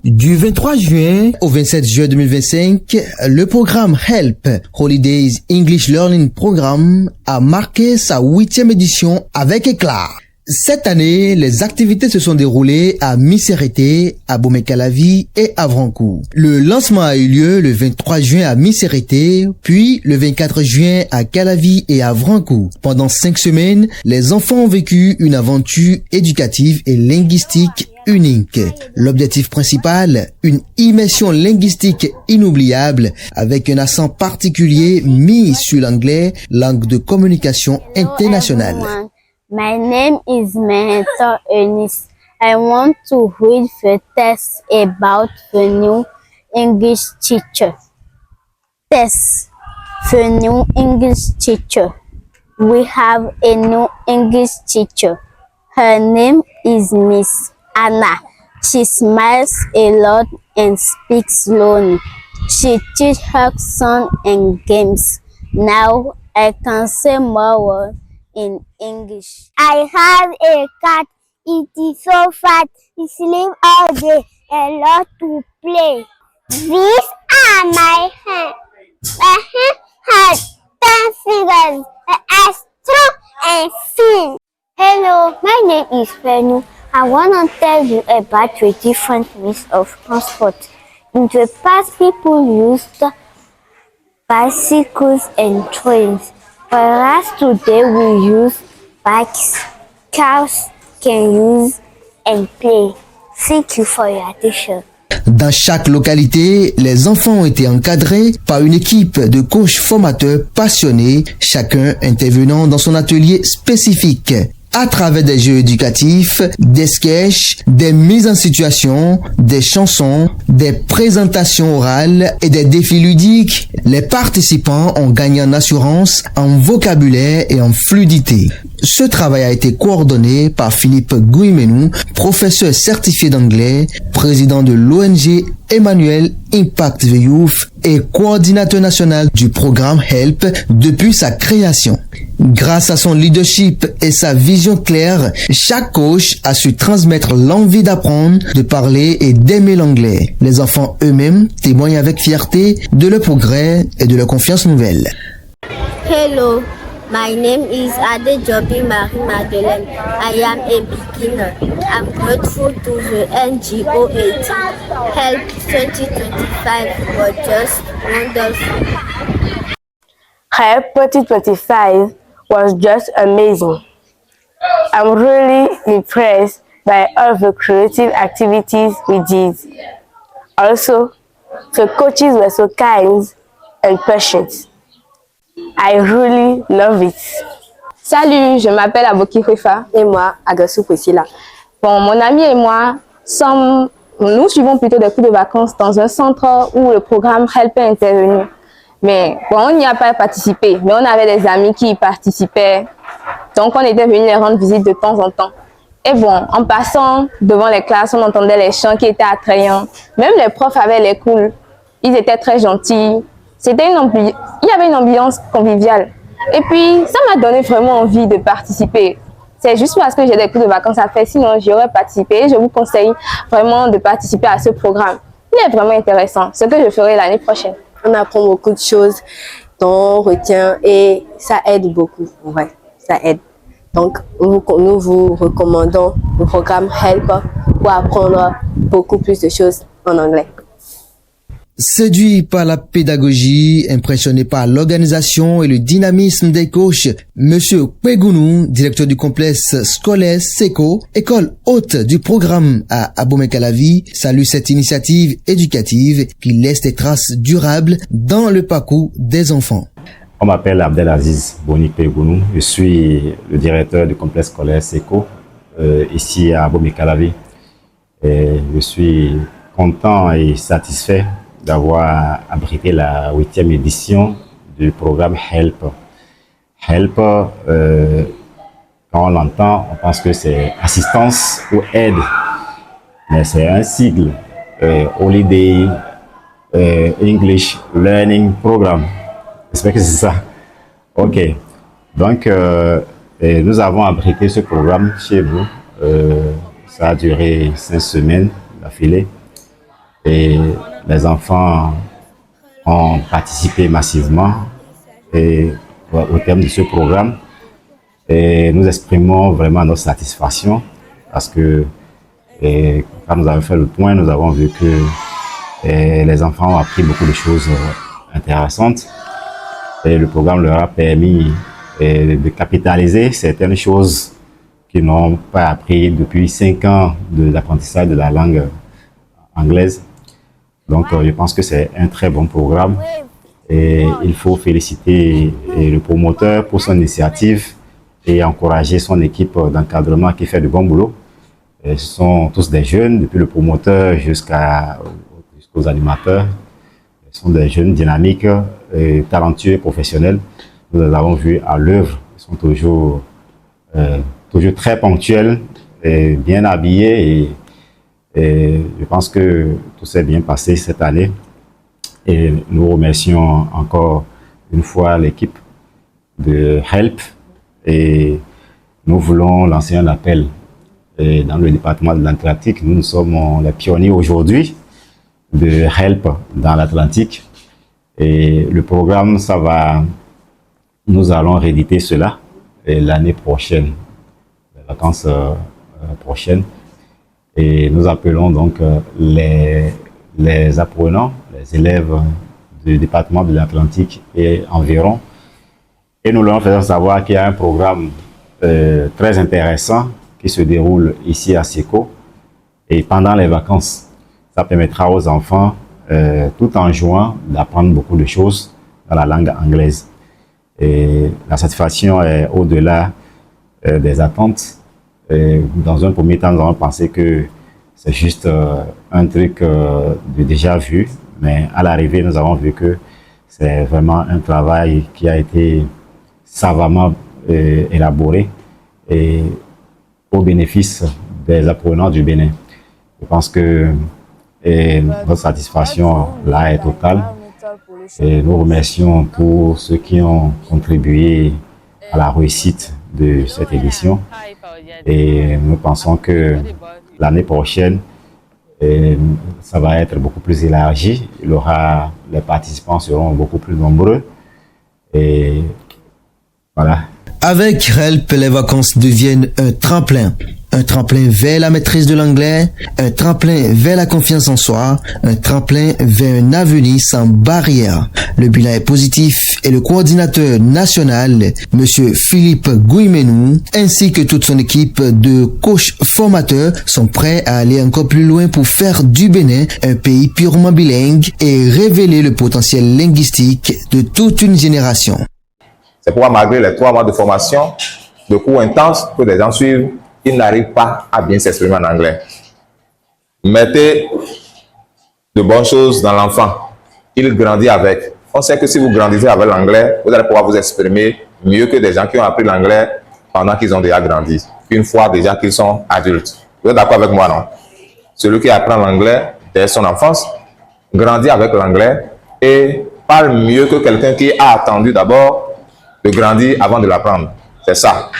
Du 23 juin au 27 juin 2025, le programme HELP, Holidays English Learning Program, a marqué sa 8e édition avec éclat. Cette année, les activités se sont déroulées à Missérété, à Bomey-Calavi et à Vrancoux. Le lancement a eu lieu le 23 juin à Missérété, puis le 24 juin à Calavi et à Vrancoux. Pendant 5 semaines, les enfants ont vécu une aventure éducative et linguistique unique. L'objectif principal, une immersion linguistique inoubliable avec un accent particulier mis sur l'anglais, langue de communication internationale. My name is Mentor Eunice. I want to read the text about the new English teacher. Test. The new English teacher. We have a new English teacher. Her name is Miss Anna. She smiles a lot and speaks slowly. She teaches her son and games. Now I can say more words in English. I have a cat. It is so fat. He sleeps all day. A lot to play. These are my hands. My hand has 10 fingers. I am strong and thin. Hello, my name is Fenu. I want to tell you about the different means of transport. In the past, people used bicycles and trains. Whereas today we use bikes, cars can use and play. Thank you for your attention. Dans chaque localité, les enfants ont été encadrés par une équipe de coachs formateurs passionnés, chacun intervenant dans son atelier spécifique. À travers des jeux éducatifs, des sketchs, des mises en situation, des chansons, des présentations orales et des défis ludiques, les participants ont gagné en assurance, en vocabulaire et en fluidité. Ce travail a été coordonné par Philippe Gouimenou, professeur certifié d'anglais, président de l'ONG Emmanuel Impact the Youth et coordinateur national du programme HELP depuis sa création. Grâce à son leadership et sa vision claire, chaque coach a su transmettre l'envie d'apprendre, de parler et d'aimer l'anglais. Les enfants eux-mêmes témoignent avec fierté de leur progrès et de leur confiance nouvelle. Hello, my name is Adejobi Marie-Madeleine. I am a beginner. I'm grateful to the NGO 18. Help 2025 was just wonderful. Help 2025 was just amazing. I'm really impressed by all the creative activities we did. Also, the coaches were so kind and patient. I really love it. Salut, je m'appelle Aboki Rifa. Et moi, Agassou Priscilla. Bon, mon ami et moi, nous suivons plutôt des cours de vacances dans un centre où le programme HELP est intervenu. Mais bon, on n'y a pas participé, mais on avait des amis qui y participaient. Donc, on était venus les rendre visite de temps en temps. Et bon, en passant devant les classes, on entendait les chants qui étaient attrayants. Même les profs avaient les cool. Ils étaient très gentils. Il y avait une ambiance conviviale. Et puis, ça m'a donné vraiment envie de participer. C'est juste parce que j'ai des cours de vacances à faire, sinon j'aurais participé. Je vous conseille vraiment de participer à ce programme. Il est vraiment intéressant, ce que je ferai l'année prochaine. On apprend beaucoup de choses dont on retient et ça aide beaucoup. Ouais, ça aide. Donc, nous vous recommandons le programme HELP pour apprendre beaucoup plus de choses en anglais. Séduit par la pédagogie, impressionné par l'organisation et le dynamisme des coachs, Monsieur Kwegounou, directeur du complexe scolaire SECO, école haute du programme à Abomey-Calavi, salue cette initiative éducative qui laisse des traces durables dans le parcours des enfants. On m'appelle Abdelaziz Boni Kwegounou, je suis le directeur du complexe scolaire SECO ici à Abomey-Calavi. Je suis content et satisfait d'avoir abrité la 8e édition du programme HELP. Help, quand on l'entend, on pense que c'est assistance ou aide, mais c'est un sigle, Holiday English Learning Program. J'espère que c'est ça. Ok. Donc, nous avons abrité ce programme chez vous. Ça a duré 5 semaines d'affilée. Et les enfants ont participé massivement au terme de ce programme. Et nous exprimons vraiment notre satisfaction parce que quand nous avons fait le point, nous avons vu que les enfants ont appris beaucoup de choses intéressantes. Et le programme leur a permis de capitaliser certaines choses qu'ils n'ont pas appris depuis 5 ans d'apprentissage de la langue anglaise. Donc, je pense que c'est un très bon programme et il faut féliciter le promoteur pour son initiative et encourager son équipe d'encadrement qui fait du bon boulot. Et ce sont tous des jeunes, depuis le promoteur jusqu'aux animateurs. Ce sont des jeunes dynamiques, et talentueux, professionnels. Nous les avons vus à l'œuvre. Ils sont toujours très ponctuels et bien habillés. Et je pense que tout s'est bien passé cette année. Et nous remercions encore une fois l'équipe de HELP. Et nous voulons lancer un appel. Et dans le département de l'Atlantique, nous sommes les pionniers aujourd'hui de HELP dans l'Atlantique. Et le programme, nous allons rééditer cela l'année prochaine, les vacances prochaines. Et nous appelons donc les apprenants, les élèves du département de l'Atlantique et environ. Et nous leur faisons savoir qu'il y a un programme très intéressant qui se déroule ici à SECO. Et pendant les vacances, ça permettra aux enfants, tout en jouant, d'apprendre beaucoup de choses dans la langue anglaise. Et la satisfaction est au-delà des attentes. Et dans un premier temps, nous avons pensé que c'est juste un truc de déjà vu, mais à l'arrivée, nous avons vu que c'est vraiment un travail qui a été savamment élaboré et au bénéfice des apprenants du Bénin. Je pense que notre satisfaction là est totale et nous remercions tous ceux qui ont contribué à la réussite de cette édition et nous pensons que l'année prochaine ça va être beaucoup plus élargi. Les participants seront beaucoup plus nombreux et voilà. Avec HELP, les vacances deviennent un tremplin vers la maîtrise de l'anglais, un tremplin vers la confiance en soi, un tremplin vers un avenir sans barrière. Le bilan est positif et le coordinateur national, Monsieur Philippe Gouimenou, ainsi que toute son équipe de coachs formateurs sont prêts à aller encore plus loin pour faire du Bénin un pays purement bilingue et révéler le potentiel linguistique de toute une génération. C'est pourquoi malgré les 3 mois de formation, de cours intenses que les gens suivent, ils n'arrivent pas à bien s'exprimer en anglais. Mettez de bonnes choses dans l'enfant. Il grandit avec. On sait que si vous grandissez avec l'anglais, vous allez pouvoir vous exprimer mieux que des gens qui ont appris l'anglais pendant qu'ils ont déjà grandi. Une fois déjà qu'ils sont adultes. Vous êtes d'accord avec moi, non? Celui qui apprend l'anglais dès son enfance, grandit avec l'anglais et parle mieux que quelqu'un qui a attendu d'abord de grandir avant de l'apprendre. C'est ça.